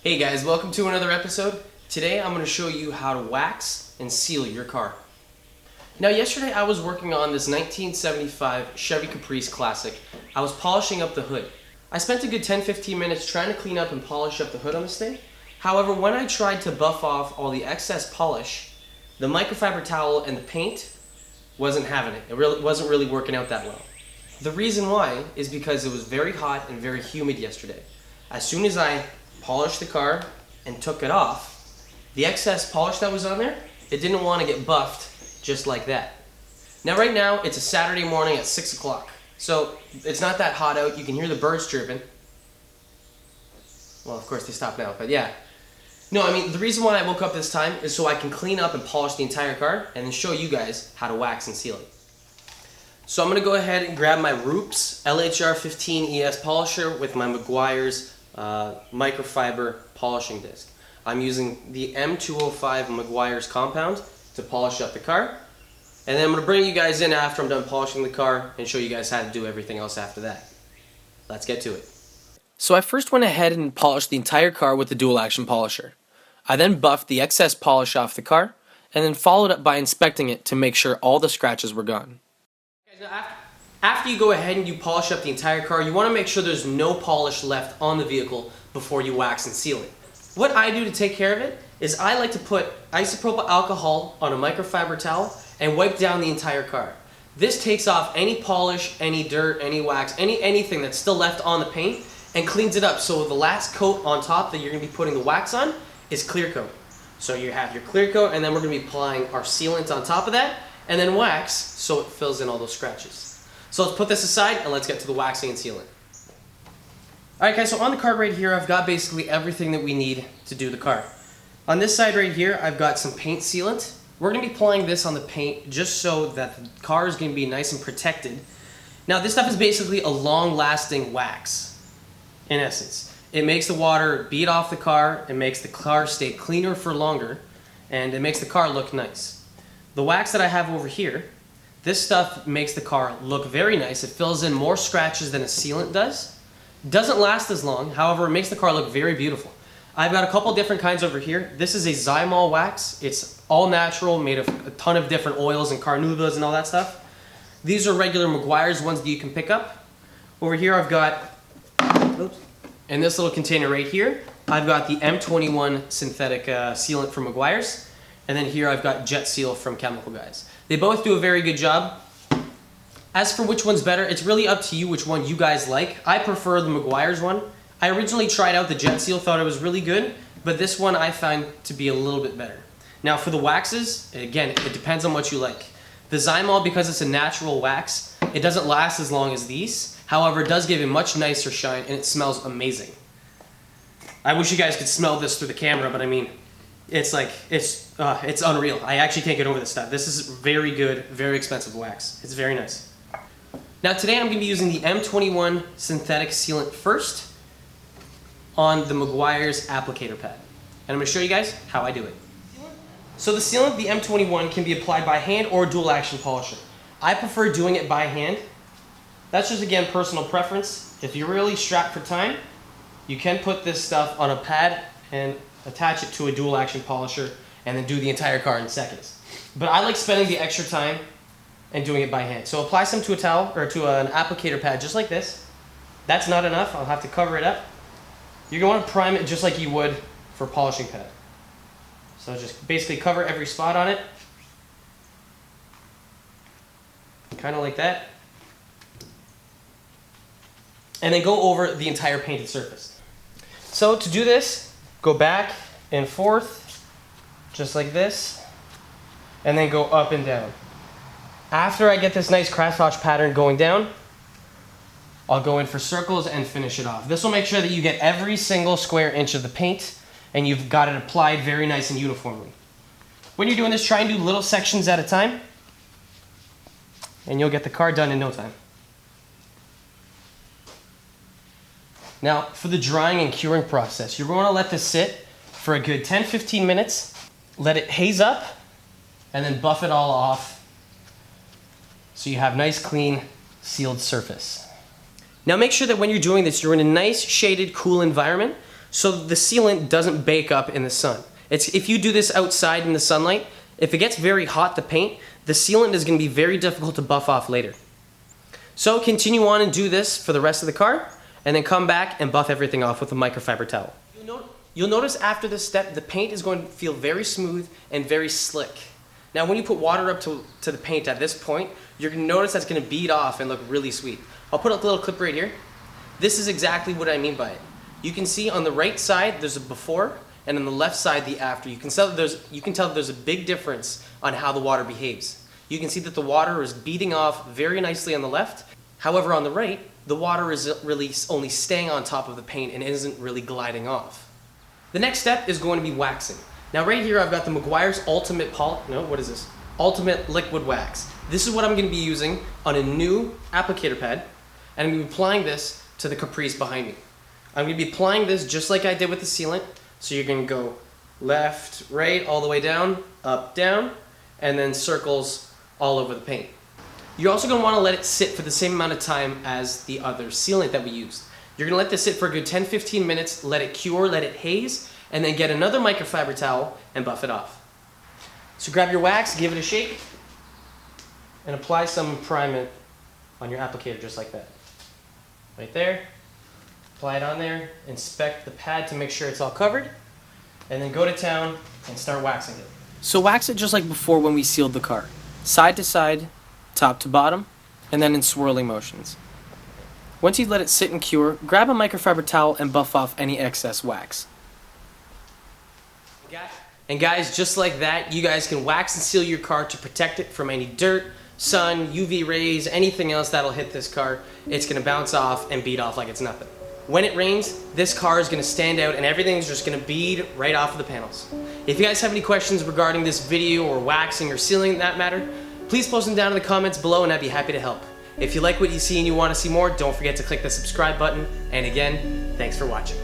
Hey guys, welcome to another episode. Today I'm going to show you how to wax and seal your car. Now yesterday I was working on this 1975 Chevy Caprice Classic. I was polishing up the hood. I spent a good 10-15 minutes trying to clean up and polish up the hood on this thing. However, when I tried to buff off all the excess polish, the microfiber towel and the paint wasn't having it. It wasn't really working out that well. The reason why is because it was very hot and very humid yesterday. As soon as I polished the car and took it off, the excess polish that was on there, it didn't want to get buffed just like that. Now right now it's a Saturday morning at 6 o'clock, so it's not that hot out. You can hear the birds chirping. Well, of course they stopped now, but yeah. No, I mean the reason why I woke up this time is so I can clean up and polish the entire car and then show you guys how to wax and seal it. So I'm going to go ahead and grab my Roops LHR 15 ES polisher with my Meguiar's microfiber polishing disc. I'm using the M205 Meguiar's compound to polish up the car, and then I'm going to bring you guys in after I'm done polishing the car and show you guys how to do everything else after that. Let's get to it. So I first went ahead and polished the entire car with the dual action polisher. I then buffed the excess polish off the car and then followed up by inspecting it to make sure all the scratches were gone. After you go ahead and you polish up the entire car, you want to make sure there's no polish left on the vehicle before you wax and seal it. What I do to take care of it is I like to put isopropyl alcohol on a microfiber towel and wipe down the entire car. This takes off any polish, any dirt, any wax, anything that's still left on the paint and cleans it up, so the last coat on top that you're going to be putting the wax on is clear coat. So you have your clear coat, and then we're going to be applying our sealant on top of that, and then wax so it fills in all those scratches. So let's put this aside and let's get to the waxing and sealing. Alright guys, so on the card right here I've got basically everything that we need to do the car. On this side right here I've got some paint sealant. We're going to be applying this on the paint just so that the car is going to be nice and protected. Now this stuff is basically a long-lasting wax, in essence. It makes the water bead off the car, it makes the car stay cleaner for longer, and it makes the car look nice. The wax that I have over here, this stuff makes the car look very nice. It fills in more scratches than a sealant does. Doesn't last as long, however it makes the car look very beautiful. I've got a couple different kinds over here. This is a Zymol wax. It's all natural, made of a ton of different oils and carnauba and all that stuff. These are regular Meguiar's ones that you can pick up. Over here I've got, in this little container right here, I've got the M21 synthetic sealant from Meguiar's. And then here I've got Jet Seal from Chemical Guys. They both do a very good job. As for which one's better, it's really up to you which one you guys like. I prefer the Meguiar's one. I originally tried out the Jet Seal, thought it was really good, but this one I find to be a little bit better. Now for the waxes, again, it depends on what you like. The Zymol, because it's a natural wax, it doesn't last as long as these. However, it does give a much nicer shine and it smells amazing. I wish you guys could smell this through the camera, but I mean, it's like, it's unreal. I actually can't get over this stuff. This is very good, very expensive wax. It's very nice. Now today I'm going to be using the M21 synthetic sealant first on the Meguiar's applicator pad. And I'm going to show you guys how I do it. So the sealant, the M21, can be applied by hand or dual action polisher. I prefer doing it by hand. That's just, again, personal preference. If you're really strapped for time, you can put this stuff on a pad and attach it to a dual action polisher and then do the entire car in seconds. But I like spending the extra time and doing it by hand. So apply some to a towel or to an applicator pad just like this. That's not enough. I'll have to cover it up. You're going to want to prime it just like you would for a polishing pad. So just basically cover every spot on it. Kind of like that. And then go over the entire painted surface. So to do this, go back and forth, just like this, and then go up and down. After I get this nice craftswatch pattern going down, I'll go in for circles and finish it off. This will make sure that you get every single square inch of the paint and you've got it applied very nice and uniformly. When you're doing this, try and do little sections at a time, and you'll get the car done in no time. Now, for the drying and curing process, you're going to let this sit for a good 10-15 minutes, let it haze up, and then buff it all off so you have nice, clean, sealed surface. Now make sure that when you're doing this, you're in a nice, shaded, cool environment so the sealant doesn't bake up in the sun. If you do this outside in the sunlight, if it gets very hot, the paint, the sealant is going to be very difficult to buff off later. So continue on and do this for the rest of the car, and then come back and buff everything off with a microfiber towel. You'll notice after this step, the paint is going to feel very smooth and very slick. Now when you put water up to the paint at this point, you're going to notice that's going to bead off and look really sweet. I'll put up the little clip right here. This is exactly what I mean by it. You can see on the right side there's a before, and on the left side the after. You can tell that there's a big difference on how the water behaves. You can see that the water is beading off very nicely on the left. However, on the right, the water is really only staying on top of the paint and isn't really gliding off. The next step is going to be waxing. Now right here I've got the Meguiar's Ultimate Liquid Wax. This is what I'm going to be using on a new applicator pad, and I'm going to be applying this to the Caprice behind me. I'm going to be applying this just like I did with the sealant. So you're going to go left, right, all the way down, up, down, and then circles all over the paint. You're also going to want to let it sit for the same amount of time as the other sealant that we used. You're going to let this sit for a good 10-15 minutes, let it cure, let it haze, and then get another microfiber towel and buff it off. So grab your wax, give it a shake, and apply some priming on your applicator just like that. Right there. Apply it on there, inspect the pad to make sure it's all covered, and then go to town and start waxing it. So wax it just like before when we sealed the car. Side to side, top to bottom, and then in swirling motions. Once you let it sit and cure, grab a microfiber towel and buff off any excess wax. And guys, just like that, you guys can wax and seal your car to protect it from any dirt, sun, UV rays, anything else that'll hit this car. It's going to bounce off and bead off like it's nothing. When it rains, this car is going to stand out and everything's just going to bead right off of the panels. If you guys have any questions regarding this video or waxing or sealing that matter, please post them down in the comments below and I'd be happy to help. If you like what you see and you want to see more, don't forget to click the subscribe button. And again, thanks for watching.